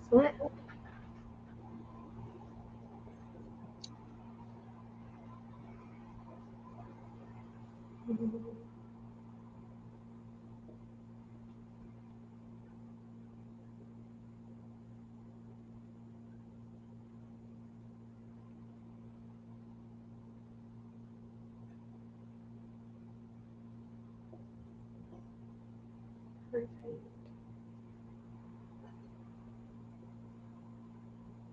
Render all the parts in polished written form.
Excellent. Perfect.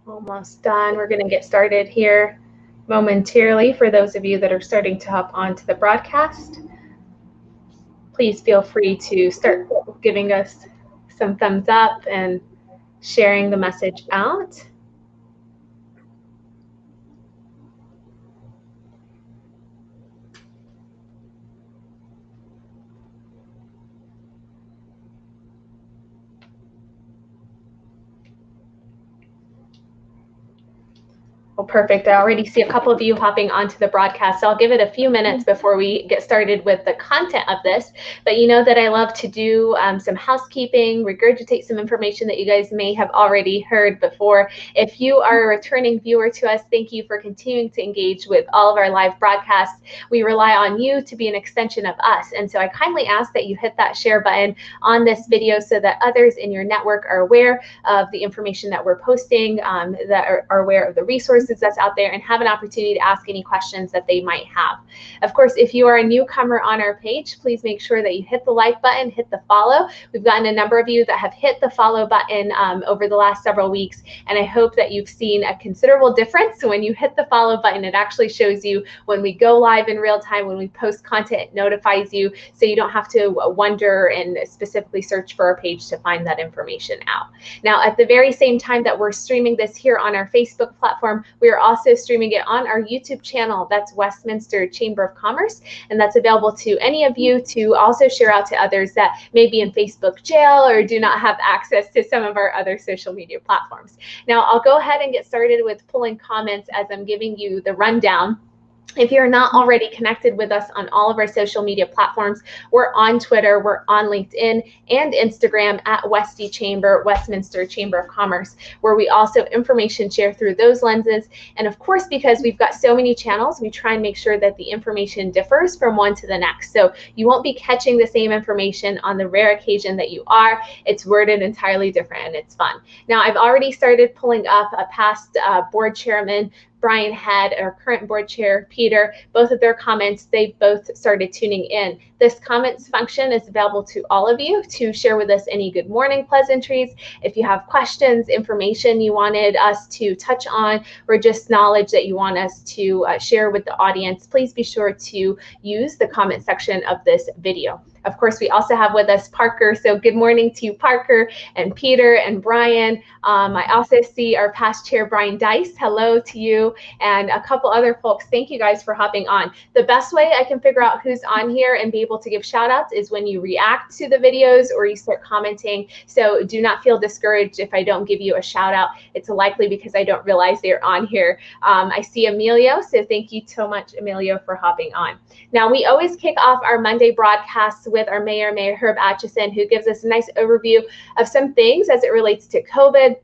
Almost done. We're going to get started here momentarily for those of you that are starting to hop onto the broadcast. Please feel free to start giving us some thumbs up and sharing the message out. Well, perfect. I already see a couple of you hopping onto the broadcast, so I'll give it a few minutes before we get started with the content of this. But you know that I love to do some housekeeping, regurgitate some information that you guys may have already heard before. If you are a returning viewer to us, thank you for continuing to engage with all of our live broadcasts. We rely on you to be an extension of us, and so I kindly ask that you hit that share button on this video so that others in your network are aware of the information that we're posting, that are aware of the resources that's out there, and have an opportunity to ask any questions that they might have. Of course, if you are a newcomer on our page, please make sure that you hit the like button, hit the follow. We've gotten a number of you that have hit the follow button over the last several weeks, and I hope that you've seen a considerable difference. So when you hit the follow button, it actually shows you when we go live in real time, when we post content, it notifies you, so you don't have to wonder and specifically search for our page to find that information out. Now, at the very same time that we're streaming this here on our Facebook platform, we are also streaming it on our YouTube channel. That's Westminster Chamber of Commerce, and that's available to any of you to also share out to others that may be in Facebook jail or do not have access to some of our other social media platforms. Now, I'll go ahead and get started with pulling comments as I'm giving you the rundown. If you're not already connected with us on all of our social media platforms, we're on Twitter, we're on LinkedIn and Instagram at Westy Chamber, Westminster Chamber of Commerce, where we also information share through those lenses. And of course, because we've got so many channels, we try and make sure that the information differs from one to the next. So you won't be catching the same information on the rare occasion that you are. It's worded entirely different and it's fun. Now, I've already started pulling up a past board chairman, Brian had, our current board chair, Peter, both of their comments, they both started tuning in. This comments function is available to all of you to share with us any good morning pleasantries. If you have questions, information you wanted us to touch on, or just knowledge that you want us to share with the audience, please be sure to use the comment section of this video. Of course, we also have with us Parker. So good morning to you, Parker and Peter and Brian. I also see our past chair, Brian Dice. Hello to you, and a couple other folks. Thank you guys for hopping on. The best way I can figure out who's on here and be able to give shout outs is when you react to the videos or you start commenting. So do not feel discouraged if I don't give you a shout out. It's likely because I don't realize they're on here. I see Emilio, so thank you so much, Emilio, for hopping on. Now, we always kick off our Monday broadcasts with our Mayor Herb Atchison, who gives us a nice overview of some things as it relates to COVID,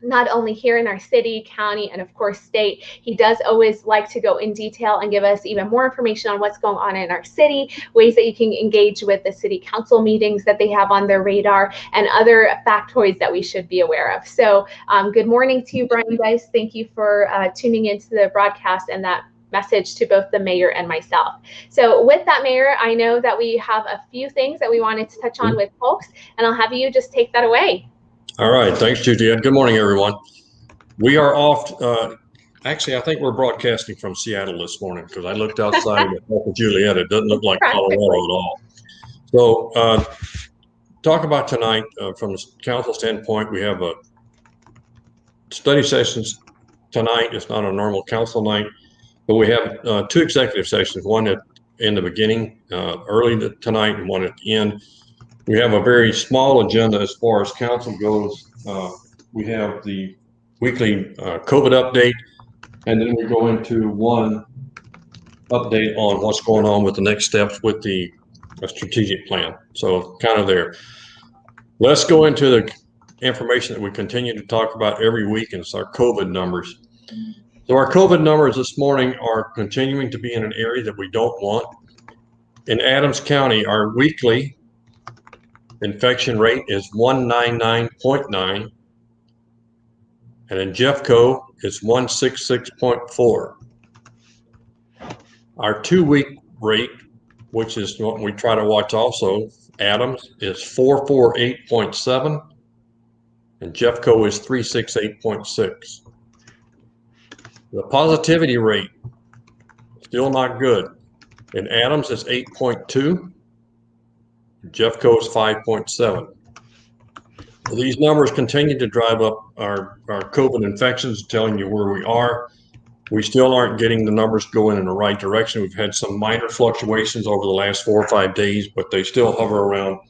not only here in our city, county, and of course state. He does always like to go in detail and give us even more information on what's going on in our city, ways that you can engage with the city council meetings that they have on their radar, and other factoids that we should be aware of. So good morning to you, Brian Dice. Thank you for tuning into the broadcast and that message to both the mayor and myself. So with that, Mayor, I know that we have a few things that we wanted to touch on with folks, and I'll have you just take that away. All right, thanks, Juliet. Good morning, everyone. We are off. Actually, I think we're broadcasting from Seattle this morning because I looked outside at Juliet. It doesn't look like Colorado at all. So talk about tonight from the council standpoint. We have a study sessions tonight. It's not a normal council night, but we have two executive sessions, one in the beginning early tonight and one at the end. We have a very small agenda as far as council goes. We have the weekly COVID update, and then we go into one update on what's going on with the next steps with the strategic plan. So kind of there. Let's go into the information that we continue to talk about every week, and it's our COVID numbers. So our COVID numbers this morning are continuing to be in an area that we don't want. In Adams County, our weekly infection rate is 199.9, and in Jeffco, it's 166.4. Our 2-week rate, which is what we try to watch also, Adams is 448.7, and Jeffco is 368.6. The positivity rate, still not good. In Adams, it's 8.2. Jeffco is 5.7. These numbers continue to drive up our COVID infections, telling you where we are. We still aren't getting the numbers going in the right direction. We've had some minor fluctuations over the last 4 or 5 days, but they still hover around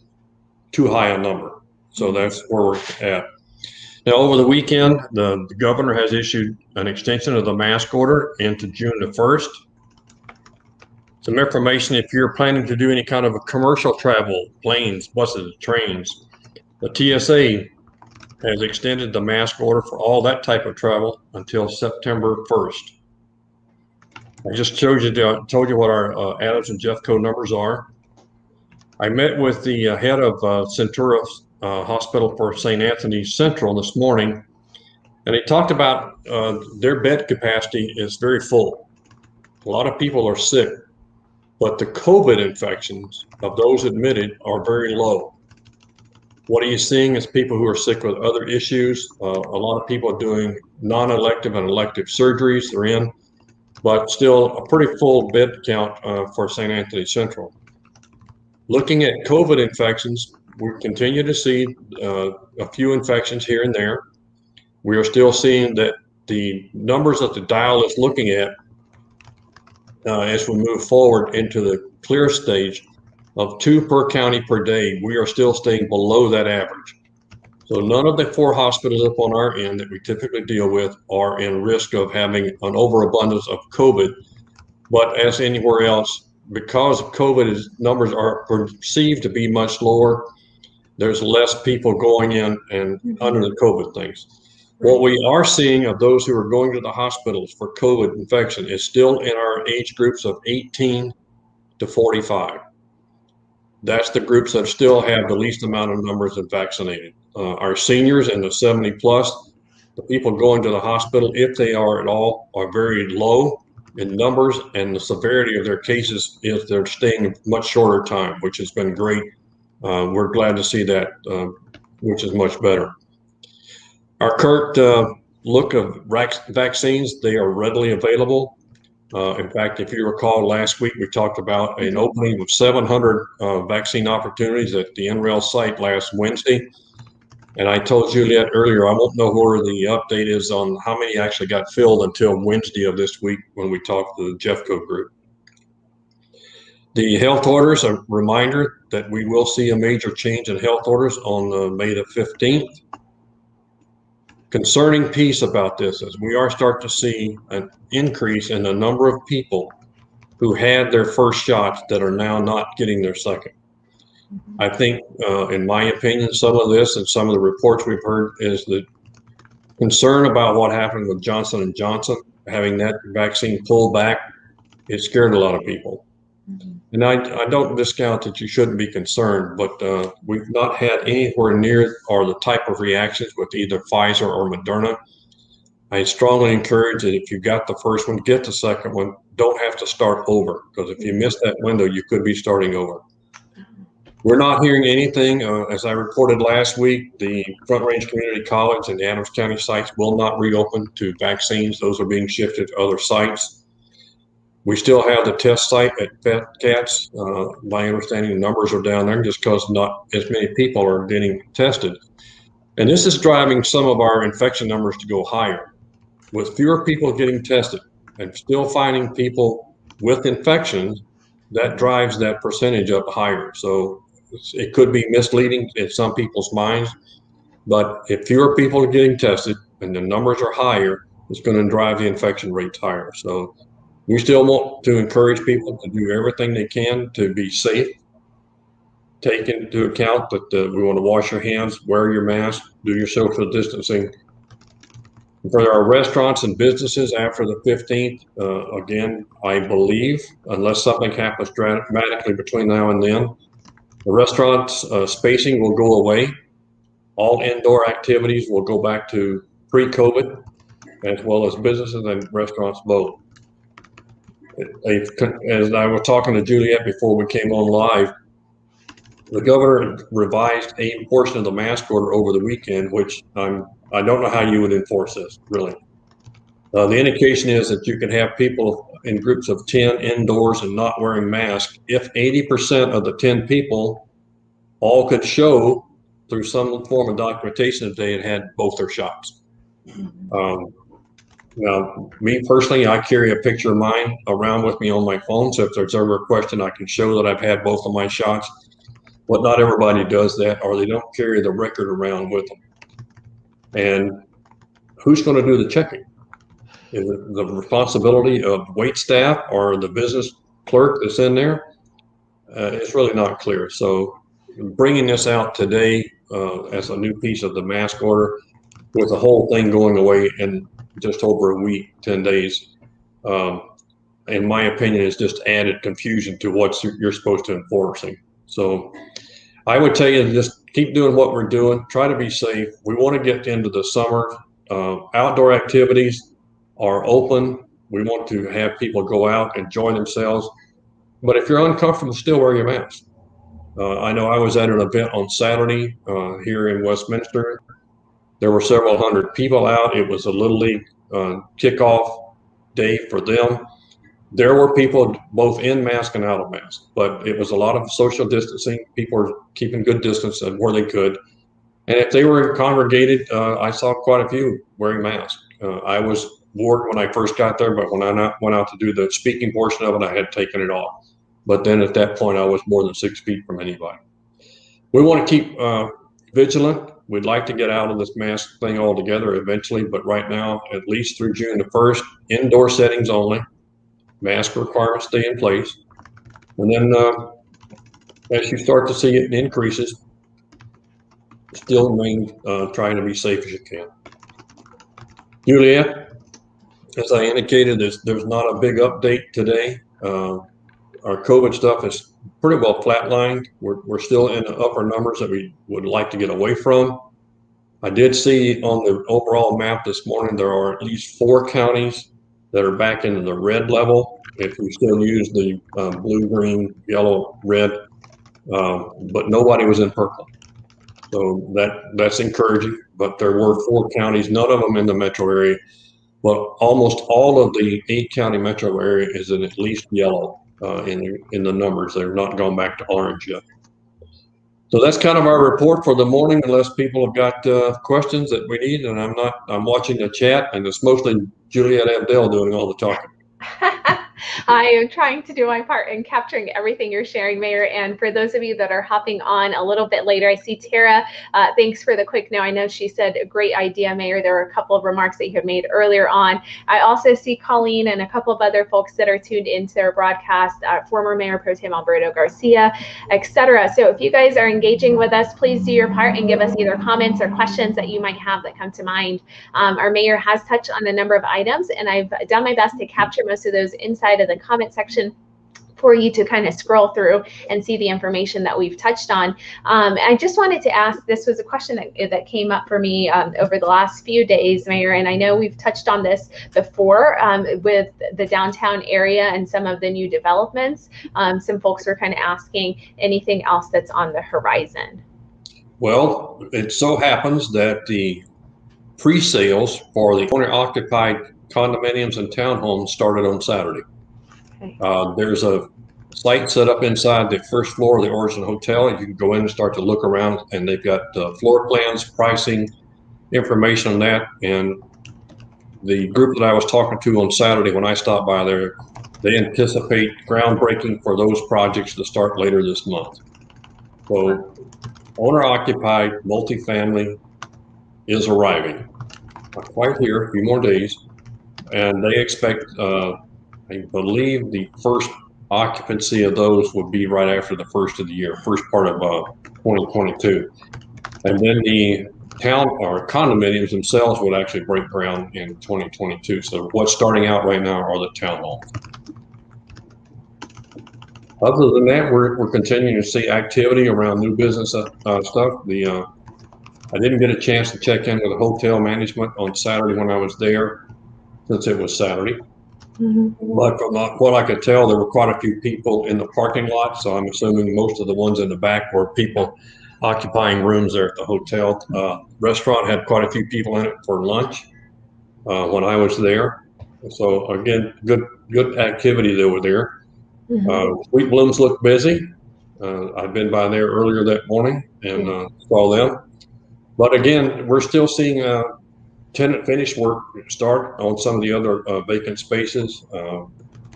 too high a number. So that's where we're at. Now, over the weekend, the governor has issued an extension of the mask order into June the 1st. Some information, if you're planning to do any kind of a commercial travel, planes, buses, trains, the TSA has extended the mask order for all that type of travel until September 1st. I just told you what our Adams and Jeffco numbers are. I met with the head of Centura Hospital for St. Anthony's Central this morning, and he talked about their bed capacity is very full. A lot of people are sick, but the COVID infections of those admitted are very low. What are you seeing is people who are sick with other issues. A lot of people are doing non-elective and elective surgeries they're in, but still a pretty full bed count for St. Anthony Central. Looking at COVID infections, we continue to see a few infections here and there. We are still seeing that the numbers that the dial is looking at as we move forward into the clear stage of 2 per county per day, we are still staying below that average. So none of the 4 hospitals up on our end that we typically deal with are in risk of having an overabundance of COVID. But as anywhere else, because COVID numbers are perceived to be much lower, there's less people going in and under the COVID things. What we are seeing of those who are going to the hospitals for COVID infection is still in our age groups of 18 to 45. That's the groups that still have the least amount of numbers of vaccinated. Our seniors and the 70 plus, the people going to the hospital, if they are at all, are very low in numbers, and the severity of their cases is they're staying a much shorter time, which has been great. We're glad to see that, which is much better. Our current look of vaccines, they are readily available. In fact, if you recall, last week we talked about an opening of 700 vaccine opportunities at the NREL site last Wednesday. And I told Juliet earlier, I won't know where the update is on how many actually got filled until Wednesday of this week when we talk to the Jeffco group. The health orders, a reminder that we will see a major change in health orders on May the 15th. Concerning piece about this is we are starting to see an increase in the number of people who had their first shots that are now not getting their second. I think, in my opinion, some of this and some of the reports we've heard is the concern about what happened with Johnson & Johnson, having that vaccine pulled back. It scared a lot of people. And I don't discount that you shouldn't be concerned, but we've not had anywhere near or the type of reactions with either Pfizer or Moderna. I strongly encourage that if you got the first one, get the second one. Don't have to start over, because if you miss that window, you could be starting over. We're not hearing anything. As I reported last week, the Front Range Community College and the Adams County sites will not reopen to vaccines. Those are being shifted to other sites. We still have the test site at Cats. My understanding, the numbers are down there just because not as many people are getting tested. And this is driving some of our infection numbers to go higher. With fewer people getting tested and still finding people with infections, that drives that percentage up higher. So it could be misleading in some people's minds, but if fewer people are getting tested and the numbers are higher, it's going to drive the infection rates higher. So we still want to encourage people to do everything they can to be safe. take into account that we want to wash your hands, wear your mask, do your social distancing. For our restaurants and businesses after the 15th, again, I believe, unless something happens dramatically between now and then, the restaurants spacing will go away. All indoor activities will go back to pre-COVID, as well as businesses and restaurants both. As I was talking to Juliet before we came on live, the governor revised a portion of the mask order over the weekend, which I don't know how you would enforce this, really. The indication is that you can have people in groups of 10 indoors and not wearing masks if 80% of the 10 people all could show through some form of documentation that they had both their shots. Now, me personally, I carry a picture of mine around with me on my phone, so if there's ever a question, I can show that I've had both of my shots. But not everybody does that, or they don't carry the record around with them. And who's going to do the checking? Is it the responsibility of wait staff or the business clerk that's in there? It's really not clear. So bringing this out today as a new piece of the mask order, with the whole thing going away in just over a week, 10 days, in my opinion, is just added confusion to what you're supposed to enforcing. So I would tell you to just keep doing what we're doing. Try to be safe. We want to get into the summer. Outdoor activities are open. We want to have people go out, enjoy themselves. But if you're uncomfortable, still wear your mask. I know I was at an event on Saturday here in Westminster. There were several hundred people out. It was a Little League kickoff day for them. There were people both in mask and out of mask, but it was a lot of social distancing. People were keeping good distance and where they could. And if they were congregated, I saw quite a few wearing masks. I was worried when I first got there, but when I went out to do the speaking portion of it, I had taken it off. But then at that point, I was more than 6 feet from anybody. We want to keep vigilant. We'd like to get out of this mask thing altogether eventually, but right now, at least through June the 1st, indoor settings only. Mask requirements stay in place. And then as you start to see it increases, still remain trying to be safe as you can. Juliet, as I indicated, there's not a big update today. Our COVID stuff is pretty well flatlined. We're still in the upper numbers that we would like to get away from. I did see on the overall map this morning, there are at least 4 counties that are back into the red level. If we still use the blue, green, yellow, red, but nobody was in purple. So that's encouraging, but there were 4 counties, none of them in the metro area, but almost all of the 8-county metro area is in at least yellow in the numbers. They're not gone back to orange yet. So that's kind of our report for the morning, unless people have got questions that we need. And I'm watching the chat, and it's mostly Juliet Abdel doing all the talking. I am trying to do my part in capturing everything you're sharing, Mayor. And for those of you that are hopping on a little bit later, I see Tara. Thanks for the quick no. I know she said a great idea, Mayor. There were a couple of remarks that you had made earlier on. I also see Colleen and a couple of other folks that are tuned into our broadcast, former Mayor Pro Tem Alberto Garcia, etc. So if you guys are engaging with us, please do your part and give us either comments or questions that you might have that come to mind. Our Mayor has touched on a number of items, and I've done my best to capture most of those inside of the comment section for you to kind of scroll through and see the information that we've touched on. I just wanted to ask, this was a question that came up for me over the last few days, Mayor, and I know we've touched on this before with the downtown area and some of the new developments. Some folks were kind of asking anything else that's on the horizon. Well, it so happens that the pre-sales for the owner-occupied condominiums and townhomes started on Saturday. Okay. There's a site set up inside the first floor of the Origin Hotel. You can go in and start to look around, and they've got floor plans, pricing, information on that. And the group that I was talking to on Saturday when I stopped by there, they anticipate groundbreaking for those projects to start later this month. So owner-occupied multifamily is arriving. Not quite here, a few more days. And they expect, I believe, the first occupancy of those would be right after the first of the year, first part of 2022. And then the town or condominiums themselves would actually break ground in 2022. So what's starting out right now are the townhomes. Other than that, we're continuing to see activity around new business stuff. I didn't get a chance to check in with the hotel management on Saturday when I was there, since it was Saturday. But from what I could tell, there were quite a few people in the parking lot. So I'm assuming most of the ones in the back were people occupying rooms there at the hotel. Restaurant had quite a few people in it for lunch when I was there. So again, good activity over there. Sweet Blooms looked busy. I've been by there earlier that morning and saw them. But again, we're still seeing tenant finish work start on some of the other vacant spaces.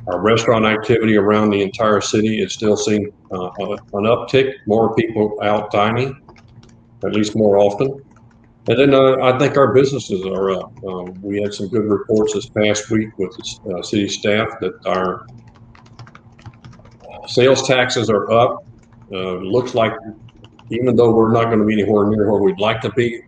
Our restaurant activity around the entire city is still seeing an uptick, more people out dining, at least more often. And then I think our businesses are up. We had some good reports this past week with the city staff that our sales taxes are up. Looks like even though we're not going to be anywhere near where we'd like to be,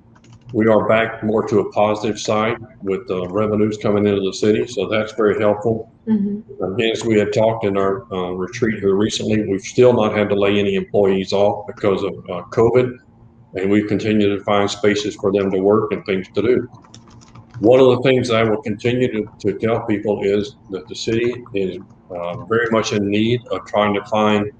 we are back more to a positive side with revenues coming into the city. So that's very helpful. Again, as we had talked in our retreat here recently, we've still not had to lay any employees off because of COVID, and we've continued to find spaces for them to work and things to do. One of the things I will continue to tell people is that the city is very much in need of trying to find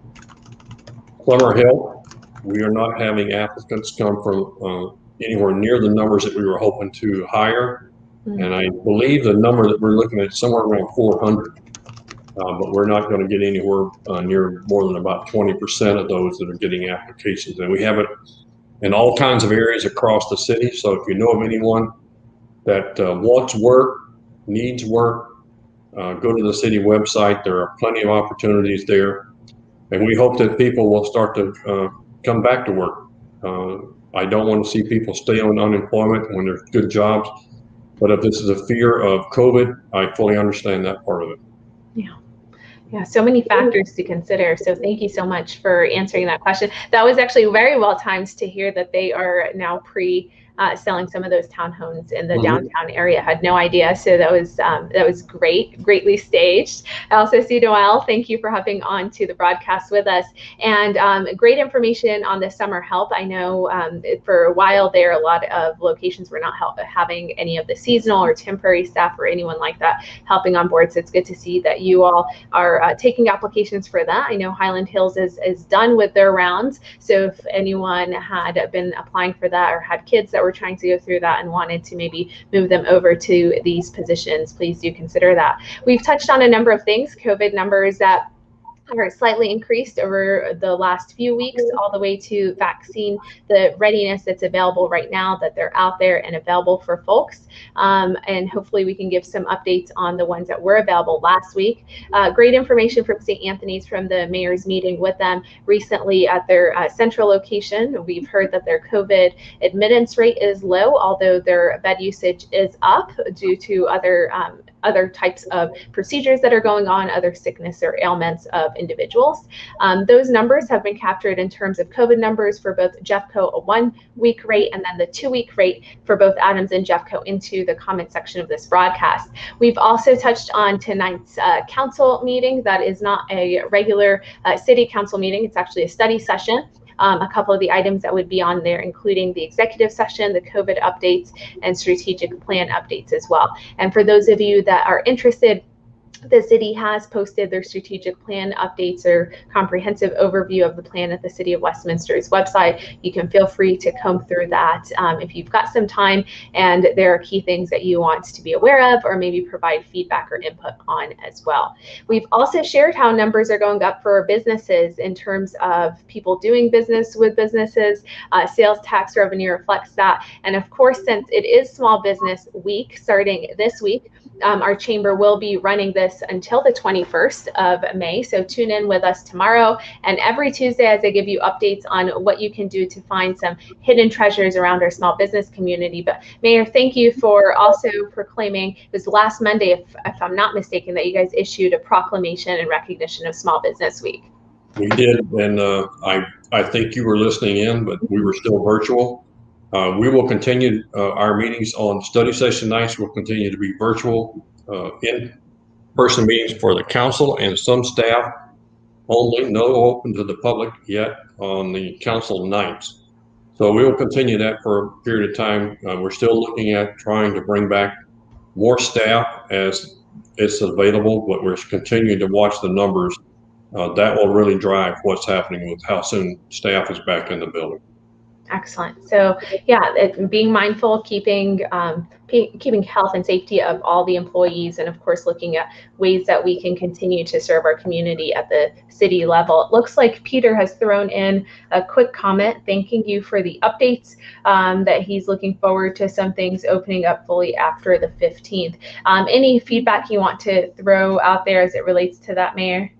plumber help. We are not having applicants come from anywhere near the numbers that we were hoping to hire. And I believe the number that we're looking at is somewhere around 400. But we're not going to get anywhere near more than about 20% of those that are getting applications. And we have it in all kinds of areas across the city. So if you know of anyone that wants work, needs work, go to the city website. There are plenty of opportunities there. And we hope that people will start to come back to work. I don't want to see people stay on unemployment when there's good jobs. But if this is a fear of COVID, I fully understand that part of it. Yeah, so many factors to consider. So thank you so much for answering that question. That was actually very well timed to hear that they are now selling some of those townhomes in the downtown area. I had no idea. So that was greatly staged. I also see Noel, thank you for hopping on to the broadcast with us, and great information on the summer help. I know for a while there, a lot of locations were not having any of the seasonal or temporary staff or anyone like that helping on board. So it's good to see that you all are taking applications for that. I know Highland Hills is done with their rounds. So if anyone had been applying for that or had kids that were trying to go through that and wanted to maybe move them over to these positions, please do consider that. We've touched on a number of things, COVID numbers that are slightly increased over the last few weeks, all the way to vaccine, the readiness that's available right now, that they're out there and available for folks. And hopefully we can give some updates on the ones that were available last week. Great information from St. Anthony's from the mayor's meeting with them recently at their central location. We've heard that their COVID admittance rate is low, although their bed usage is up due to other types of procedures that are going on, other sickness or ailments of individuals. Those numbers have been captured in terms of COVID numbers for both Jeffco, a 1-week rate, and then the 2-week rate for both Adams and Jeffco into the comment section of this broadcast. We've also touched on tonight's council meeting. That is not a regular city council meeting. It's actually a study session. A couple of the items that would be on there, including the executive session, the COVID updates, and strategic plan updates as well. And for those of you that are interested, the city has posted their strategic plan updates or comprehensive overview of the plan at the City of Westminster's website. You can feel free to comb through that if you've got some time and there are key things that you want to be aware of or maybe provide feedback or input on as well. We've also shared how numbers are going up for businesses in terms of people doing business with businesses. Sales tax revenue reflects that. And of course, since it is Small Business Week starting this week, our chamber will be running this until the 21st of May. So tune in with us tomorrow and every Tuesday as I give you updates on what you can do to find some hidden treasures around our small business community. But Mayor, thank you for also proclaiming, it was last Monday, if I'm not mistaken, that you guys issued a proclamation in recognition of Small Business Week. We did, and I think you were listening in, but we were still virtual. We will continue our meetings on study session nights. Will continue to be virtual, in-person meetings for the council and some staff only. No open to the public yet on the council nights. So we will continue that for a period of time. We're still looking at trying to bring back more staff as it's available, but we're continuing to watch the numbers. That will really drive what's happening with how soon staff is back in the building. Excellent. So yeah, being mindful, keeping health and safety of all the employees, and of course looking at ways that we can continue to serve our community at the city level. It looks like Peter has thrown in a quick comment thanking you for the updates, that he's looking forward to some things opening up fully after the 15th. Any feedback you want to throw out there as it relates to that, Mayor?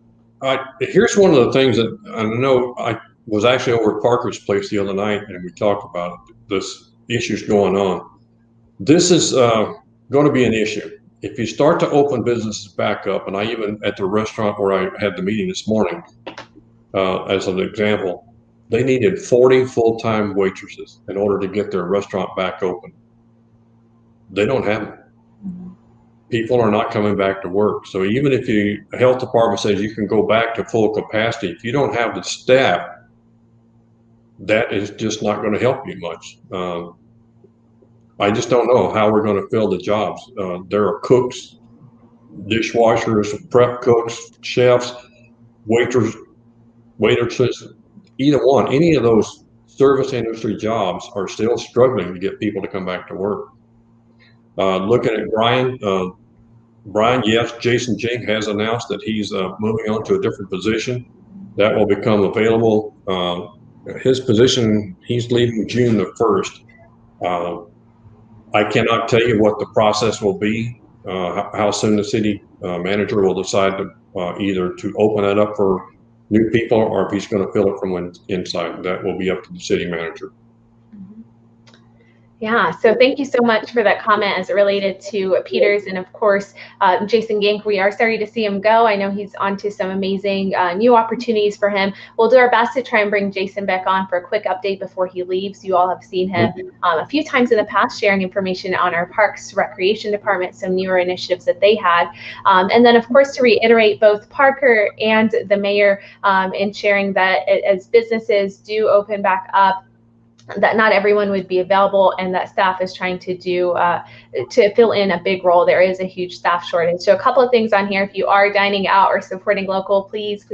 Here's one of the things that I know. I was actually over at Parker's place the other night, and we talked about this issues going on. This is going to be an issue. If you start to open businesses back up, and I even at the restaurant where I had the meeting this morning, as an example, they needed 40 full-time waitresses in order to get their restaurant back open. They don't have them. People are not coming back to work. So even if the health department says you can go back to full capacity, if you don't have the staff, that is just not going to help you much. I just don't know how we're going to fill the jobs. There are cooks, dishwashers, prep cooks, chefs, waitresses, either one, any of those service industry jobs are still struggling to get people to come back to work. Looking at Brian, yes, Jason Jink has announced that he's moving on to a different position that will become available. His position, he's leaving June the 1st. I cannot tell you what the process will be, how soon the city manager will decide to either to open it up for new people or if he's going to fill it from inside. That will be up to the city manager. Yeah, so thank you so much for that comment as it related to Peter's, and of course, Jason Gink, we are sorry to see him go. I know he's on to some amazing new opportunities for him. We'll do our best to try and bring Jason back on for a quick update before he leaves. You all have seen him a few times in the past sharing information on our Parks Recreation Department, some newer initiatives that they had. And then of course, to reiterate, both Parker and the mayor in sharing that as businesses do open back up, that not everyone would be available, and that staff is trying to do to fill in a big role. There is a huge staff shortage. So a couple of things on here. If you are dining out or supporting local, please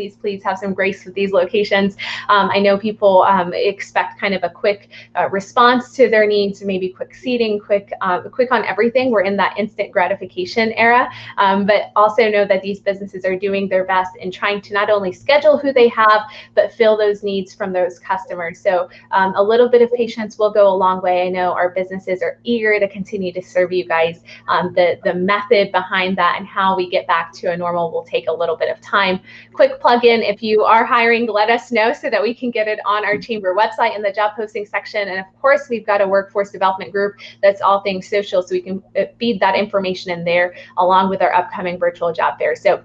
have some grace with these locations. I know people expect kind of a quick response to their needs, maybe quick seating, quick on everything. We're in that instant gratification era, but also know that these businesses are doing their best in trying to not only schedule who they have, but fill those needs from those customers. So a little bit of patience will go a long way. I know our businesses are eager to continue to serve you guys. The method behind that and how we get back to a normal will take a little bit of time. Quick plug in, if you are hiring, let us know so that we can get it on our chamber website in the job posting section. And of course, we've got a workforce development group that's all things social, so we can feed that information in there along with our upcoming virtual job fair. So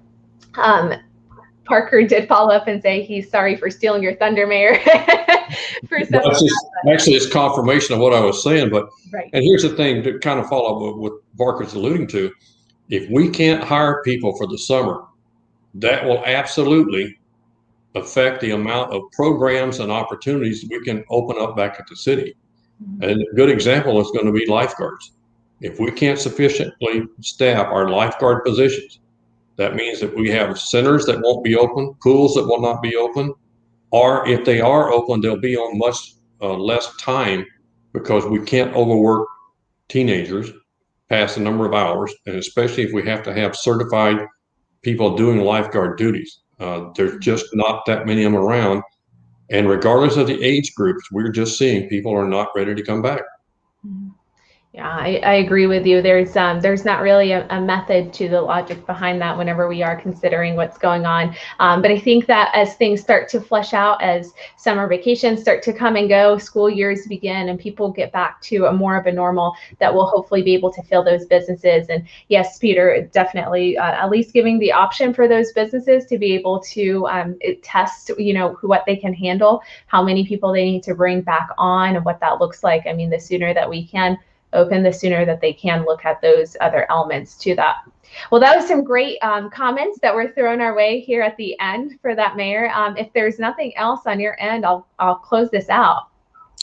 Parker did follow up and say he's sorry for stealing your thunder, Mayor. Actually, it's confirmation of what I was saying. But right. And here's the thing to kind of follow up with what Parker's alluding to. If we can't hire people for the summer, that will absolutely affect the amount of programs and opportunities we can open up back at the city. And a good example is going to be lifeguards. If we can't sufficiently staff our lifeguard positions, that means that we have centers that won't be open, pools that will not be open, or if they are open, they'll be on much less time because we can't overwork teenagers past a number of hours, and especially if we have to have certified people doing lifeguard duties. There's just not that many of them around, and regardless of the age groups, we're just seeing people are not ready to come back. Yeah, I agree with you. There's not really a method to the logic behind that whenever we are considering what's going on. But I think that as things start to flesh out, as summer vacations start to come and go, school years begin, and people get back to a more of a normal, that will hopefully be able to fill those businesses. And yes, Peter, definitely at least giving the option for those businesses to be able to test, what they can handle, how many people they need to bring back on, and what that looks like. I mean, the sooner that we can open, the sooner that they can look at those other elements to that. Well, that was some great comments that were thrown our way here at the end for that, Mayor. If there's nothing else on your end, I'll close this out.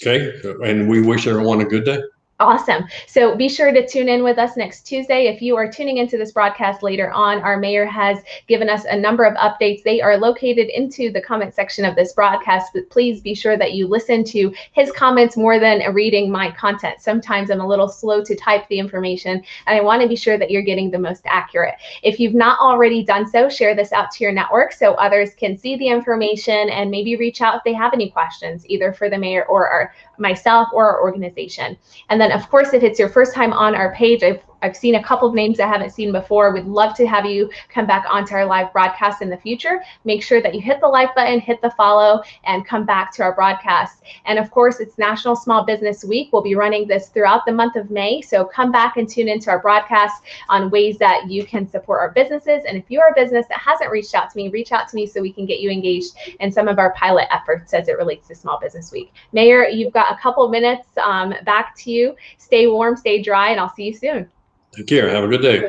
Okay, and we wish everyone a good day. Awesome. So be sure to tune in with us next Tuesday. If you are tuning into this broadcast later on, our mayor has given us a number of updates. They are located into the comment section of this broadcast, but please be sure that you listen to his comments more than reading my content. Sometimes I'm a little slow to type the information, and I want to be sure that you're getting the most accurate. If you've not already done so, share this out to your network so others can see the information and maybe reach out if they have any questions, either for the mayor or myself or our organization. And then, of course, if it's your first time on our page, I've seen a couple of names I haven't seen before. We'd love to have you come back onto our live broadcast in the future. Make sure that you hit the like button, hit the follow, and come back to our broadcast. And of course, it's National Small Business Week. We'll be running this throughout the month of May. So come back and tune into our broadcast on ways that you can support our businesses. And if you're a business that hasn't reached out to me, reach out to me so we can get you engaged in some of our pilot efforts as it relates to Small Business Week. Mayor, you've got a couple of minutes. Back to you. Stay warm, stay dry, and I'll see you soon. Take care. Have a good day.